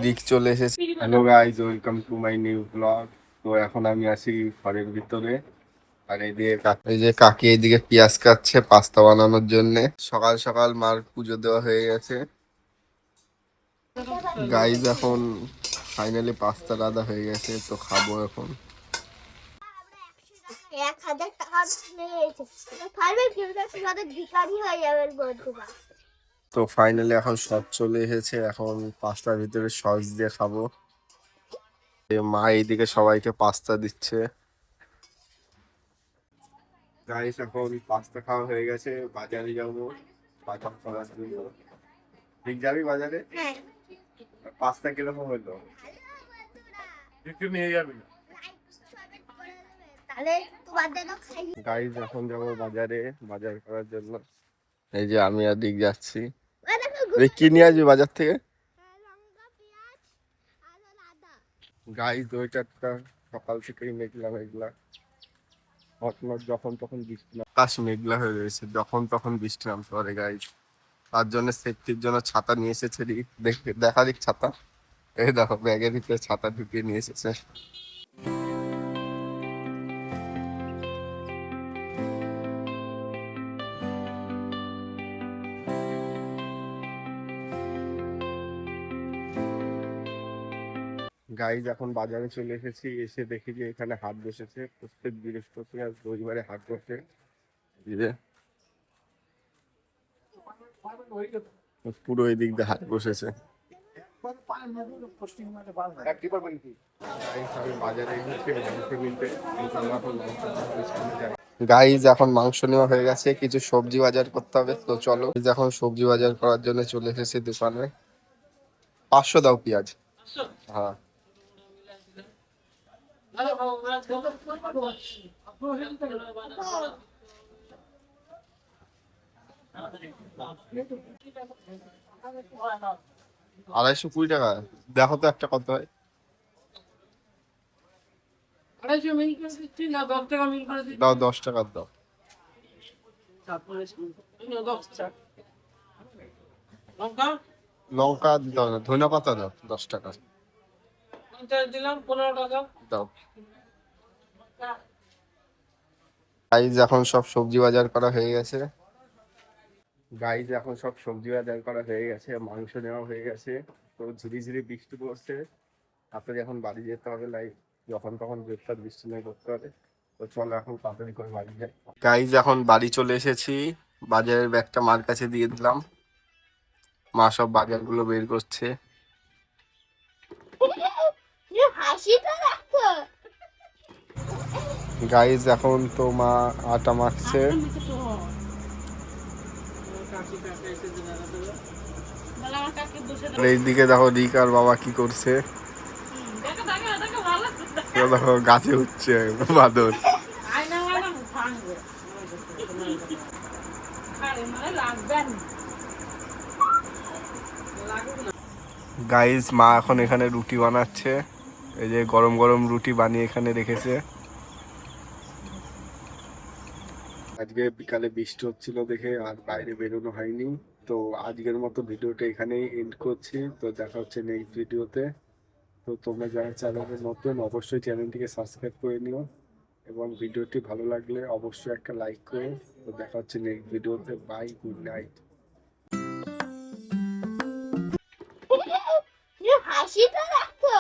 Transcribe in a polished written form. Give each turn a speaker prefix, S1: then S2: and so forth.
S1: রিক চলে এসেছে। Hello guys, welcome to my new blog. তো এখন আমি আছি ঘরের ভিতরে, আর এই যে কাকি এইদিকে পেঁয়াজ কাটছে পাস্তা বানানোর জন্য। সকাল সকাল মার পুজো দেওয়া হয়ে গেছে। গাইস এখন ফাইনালি পাস্তা রাঁধা হয়ে গেছে, তো খাবো এখন।
S2: 1000 টাকা ভিখারি হয়ে যাবেন বন্ধুরা।
S1: তো ফাইনালি এখন সব চলে এসেছে, এখন পাস্তার ভিতরে সস দিয়ে খাবো। মা এইদিকে সবাইকে পাস্তা দিচ্ছে। গাইস এখন পাস্তা খাওয়া হয়ে গেছে, বাজারে যাবো বাজার করার জন্য। ঠিক যাবি বাজারে?
S2: হ্যাঁ।
S1: পাস্তা কিরকম হলো? একটু নিয়ে যাবি?
S2: তাহলে তোমাদের খাই।
S1: গাইস এখন যাবো বাজারে বাজার করার জন্য। এই যে আমি আর দিক যাচ্ছি। কি নিয়ে আসবি বাজার থেকে? গাইস ওইটা সকাল থেকেই মেঘলা মেঘলা, যখন তখন বৃষ্টি, আকাশ মেঘলা হয়ে রয়েছে, যখন তখন বৃষ্টি নামতে পারে গাইস। তার জন্য সেফটির জন্য ছাতা নিয়ে এসেছে। দেখা দিক ছাতা, এই দেখো ব্যাগের ভিতরে ছাতা ঢুকিয়ে নিয়ে এসেছে। গাইজ এখন বাজারে চলে এসেছি, এসে দেখি যে এখানে হাট বসেছে। প্রত্যেক বৃহস্পতি আর রবিবারে হাট বসে। পুরো এই দিক দিয়ে হাট বসেছে। গাইজ এখন মাংস নেওয়া হয়ে গেছে, কিছু সবজি বাজার করতে হবে, তো চলো। এখন সবজি বাজার করার জন্য চলে এসেছি দোকানে। 500 দাও পেঁয়াজ। হ্যাঁ $250। দেখো তো একটা কত হয়। দাও 10 টাকা দাও। লঙ্কা দাও না, ধনে পাতা দাও 10 টাকা দিলাম। 15 টাকা দাও। গাইজ এখন সব সবজি বাজার করা হয়ে গেছে। মাংস নেওয়া হয়ে গেছে। তো ঝিরি ঝিরি বৃষ্টি পড়ছে, তাড়াতাড়ি এখন বাড়ি যেতে হবে। যখন তখন জোরদার বৃষ্টি নেই করতে হবে। তো চলো এখন তাড়াতাড়ি করে বাড়ি যাই। গাইজ এখন বাড়ি চলে এসেছি, বাজারের ব্যাগটা মার কাছে দিয়ে দিলাম। মা সব বাজার গুলো বের করছে। গাইজ এখন তো মা আটা মাখছে। এইদিকে দেখো রিক আর বাবা কি করছে। দেখো গাছে উঠছে বাদর। গাইজ মা এখন এখানে রুটি বানাচ্ছে, এই যে গরম গরম রুটি বানিয়ে এখানে রেখেছে। আজকে বিকালে বৃষ্টি হচ্ছিল দেখে আর বাইরে বেরোনো হয়নি। তো আজকের মতো ভিডিওটা এখানেই এন্ড করছি। তো দেখা হচ্ছে নেক্সট ভিডিওতে। তো তোমরা যারা চ্যানেলে নতুন অবশ্যই চ্যানেলটিকে সাবস্ক্রাইব করে নিও, এবং ভিডিওটি ভালো লাগলে অবশ্যই একটা লাইক করো। তো দেখা হচ্ছে নেক্সট ভিডিওতে। Bye, good night.
S2: হাসিটা রাখো।